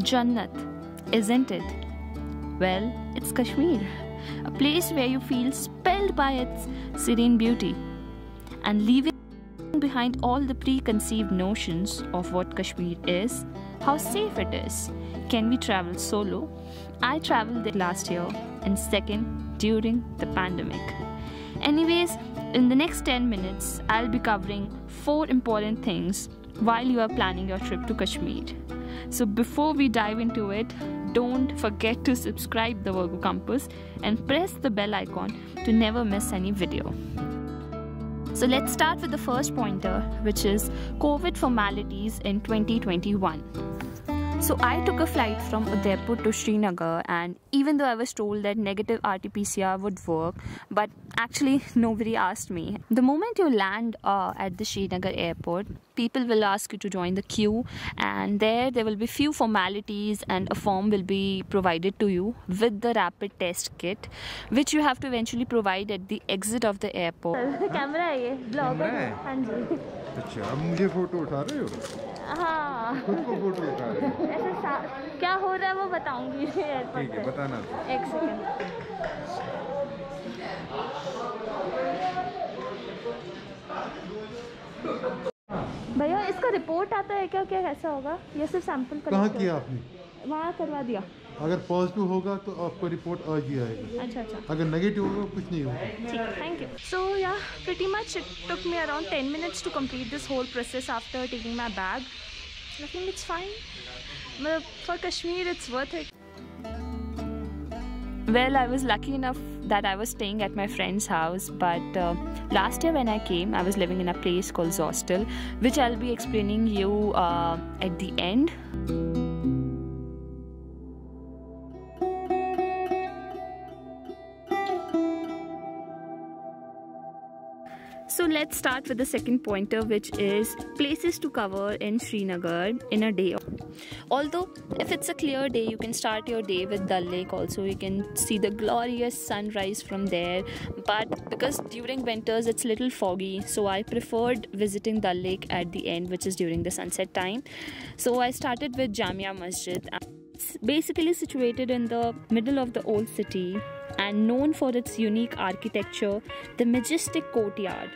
Jannat, isn't it? Well, it's Kashmir, a place where you feel spelled by its serene beauty. And leaving behind all the preconceived notions of what Kashmir is, how safe it is. Can we travel solo? I traveled there last year, and second, during the pandemic. Anyways, in the next 10 minutes, I'll be covering 4 important things while you are planning your trip to Kashmir. So before we dive into it, don't forget to subscribe the Virgo Compass and press the bell icon to never miss any video. So let's start with the first pointer, which is COVID formalities in 2021. So I took a flight from Udaipur to Srinagar, and even though I was told that negative RT-PCR would work, but actually nobody asked me. The moment you land at the Srinagar airport, people will ask you to join the queue, and there will be few formalities and a form will be provided to you with the rapid test kit, which you have to eventually provide at the exit of the airport. Camera है ये, vlogger. हाँ जी. अच्छा, अब मुझे photo उठा रहे हो? हाँ. खुद को फोटो उठा रहे हो? ऐसे क्या हो रहा है वो बताऊंगी एयरपोर्ट पे. ठीक है, बताना. एक सेकंड. भैया इसका रिपोर्ट आता है क्या, कैसा होगा? ये सिर्फ सैंपल कहाँ किया आपने? वहाँ करवा दिया. अगर पॉजिटिव होगा तो आपको रिपोर्ट आज ही आएगा. अच्छा. अगर नेगेटिव होगा कुछ नहीं होगा. ठीक, thank you. So yeah, pretty much it took me around 10 minutes to complete this whole process after taking my bag. I think it's fine. But for Kashmir, it's worth it. Well, I was lucky enough that I was staying at my friend's house, but last year when I came, I was living in a place called Zostel, which I'll be explaining you at the end. So let's start with the second pointer, which is places to cover in Srinagar in a day. Although if it's a clear day, you can start your day with Dal Lake also. You can see the glorious sunrise from there. But because during winters it's little foggy, so I preferred visiting Dal Lake at the end, which is during the sunset time. So I started with Jamia Masjid. It's basically situated in the middle of the old city and known for its unique architecture, the majestic courtyard,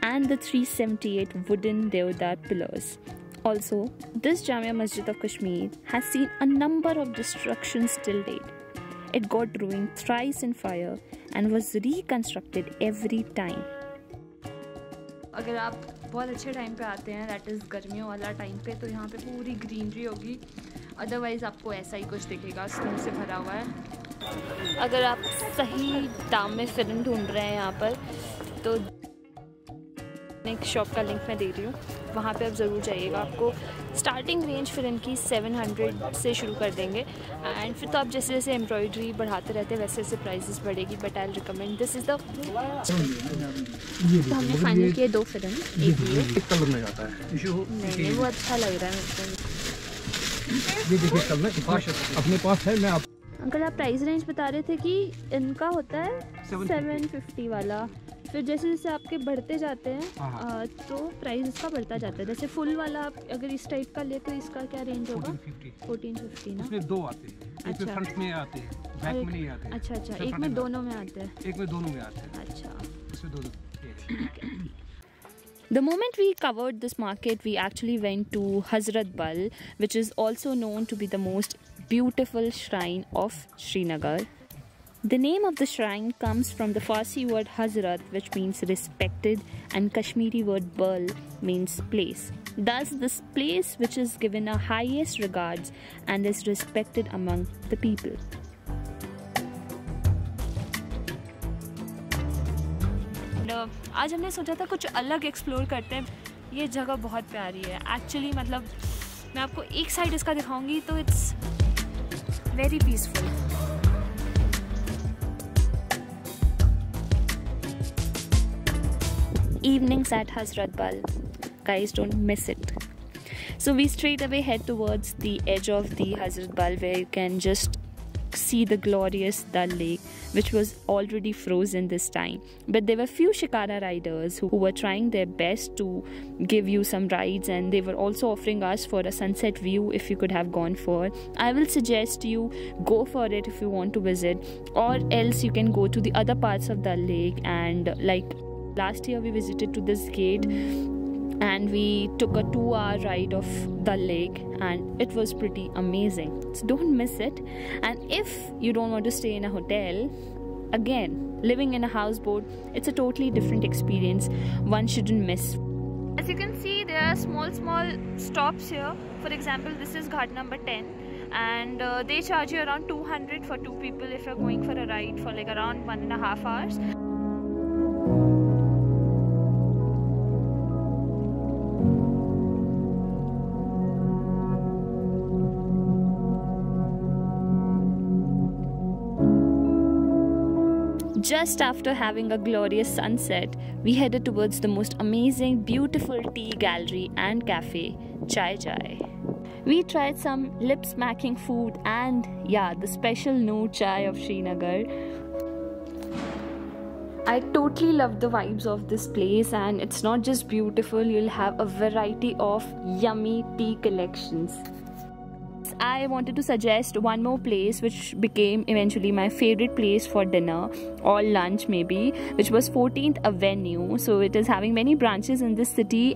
and the 378 wooden Deodar pillars. Also, this Jamia Masjid of Kashmir has seen a number of destructions till date. It got ruined thrice in fire and was reconstructed every time. अगर आप बहुत अच्छे time पे आते हैं, that is गर्मियों वाला time पे, तो यहाँ पे पूरी ग्रीनरी होगी. अदरवाइज़ आपको ऐसा ही कुछ दिखेगा, स्नो से भरा हुआ है. अगर आप सही दाम में फिल्म ढूंढ रहे हैं यहाँ पर, तो एक शॉप का लिंक मैं दे रही हूँ, वहाँ पे आप ज़रूर जाइएगा. आपको स्टार्टिंग रेंज फिल्म की 700 से शुरू कर देंगे, एंड फिर तो आप जैसे जैसे एम्ब्रॉयडरी बढ़ाते रहते हैं वैसे वैसे प्राइसेस बढ़ेगी. But I recommend this is the. तो हमने फाइनल किए 2 फिल्म. एक कलर में आता है. नहीं, वो अच्छा लग रहा है मेरे को. ये देखिए कलर अपने पास है. मैं आप अंकल आप प्राइस रेंज बता रहे थे कि इनका होता है 750 वाला, फिर जैसे जैसे आपके बढ़ते जाते हैं तो प्राइस इसका बढ़ता जाता है. जैसे फुल वाला आप अगर इस टाइप का ले तो इसका क्या रेंज होगा? 1450 ना. इसमें 2 आते हैं. एक में फ्रंट में आते हैं, बैक में नहीं आते. अच्छा, एक में दोनों में आते हैं. एक में दोनों में आते हैं. अच्छा, इसमें दोनों. The moment we covered this market, we actually went to Hazrat Bal, which is also known to be the most beautiful shrine of Srinagar. The name of the shrine comes from the Farsi word Hazrat, which means respected, and Kashmiri word Bal means place. Thus, this place which is given a highest regards and is respected among the people. आज हमने सोचा था कुछ अलग explore करते हैं. ये जगह बहुत प्यारी है एक्चुअली. मतलब मैं आपको एक साइड इसका दिखाऊंगी तो it's very peaceful. Evenings at Hazrat Bal. Guys, don't miss it. So we straight away head towards the edge of the Hazrat Bal, where you can just see the glorious Dal Lake, which was already frozen this time. But there were few Shikara riders who were trying their best to give you some rides, and they were also offering us for a sunset view if you could have gone for. I will suggest you go for it if you want to visit, or else you can go to the other parts of the lake. And like last year we visited to this gate and we took a 2-hour ride of the lake, and it was pretty amazing. So don't miss it. And if you don't want to stay in a hotel, again, living in a houseboat, it's a totally different experience one shouldn't miss. As you can see, there are small stops here. For example, this is ghat number 10, and they charge you around 200 for 2 people if you're going for a ride for like around 1.5 hours. Just after having a glorious sunset, we headed towards the most amazing, beautiful tea gallery and cafe, Chai Chai. We tried some lip-smacking food and yeah, the special noor chai of Srinagar. I totally love the vibes of this place, and it's not just beautiful, you'll have a variety of yummy tea collections. I wanted to suggest one more place which became eventually my favorite place for dinner or lunch maybe, which was 14th Avenue. So it is having many branches in this city.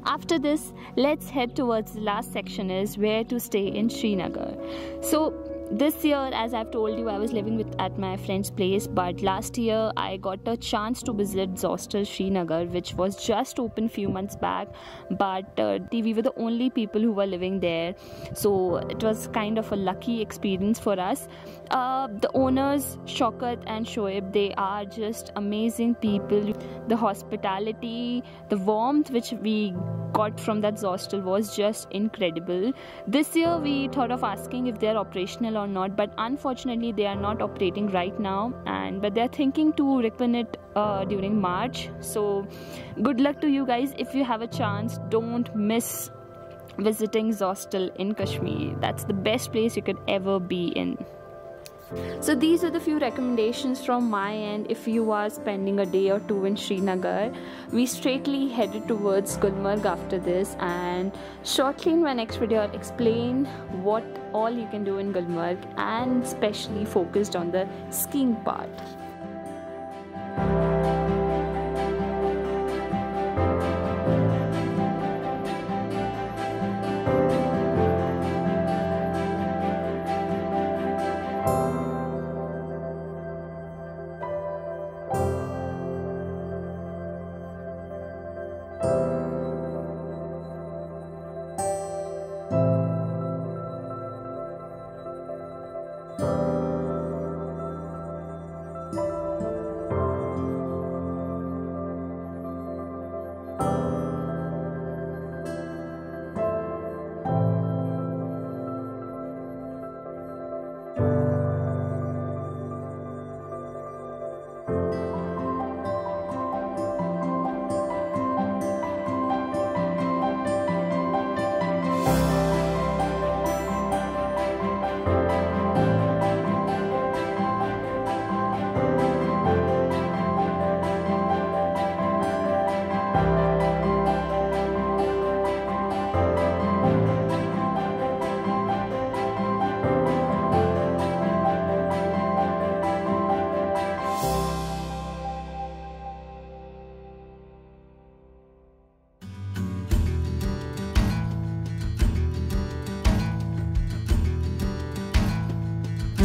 After this, let's head towards the last section, is where to stay in Srinagar. So this year, as I've told you, I was living at my friend's place, but last year I got a chance to visit Zostel Srinagar, which was just opened few months back, but we were the only people who were living there, so it was kind of a lucky experience for us. The owners, Shaukat and Shoaib, they are just amazing people. The hospitality, the warmth which we got from that hostel was just incredible. This year we thought of asking if they are operational or not, but unfortunately they are not operating right now, but they are thinking to reopen it during March. So good luck to you guys. If you have a chance, don't miss visiting Zostel in Kashmir. That's the best place you could ever be in. So these are the few recommendations from my end if you are spending a day or two in Srinagar. We straightly headed towards Gulmarg after this, and shortly in my next video I'll explain what all you can do in Gulmarg, and especially focused on the skiing part.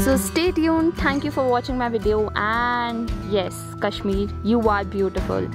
So stay tuned, thank you for watching my video, and yes, Kashmir, you are beautiful.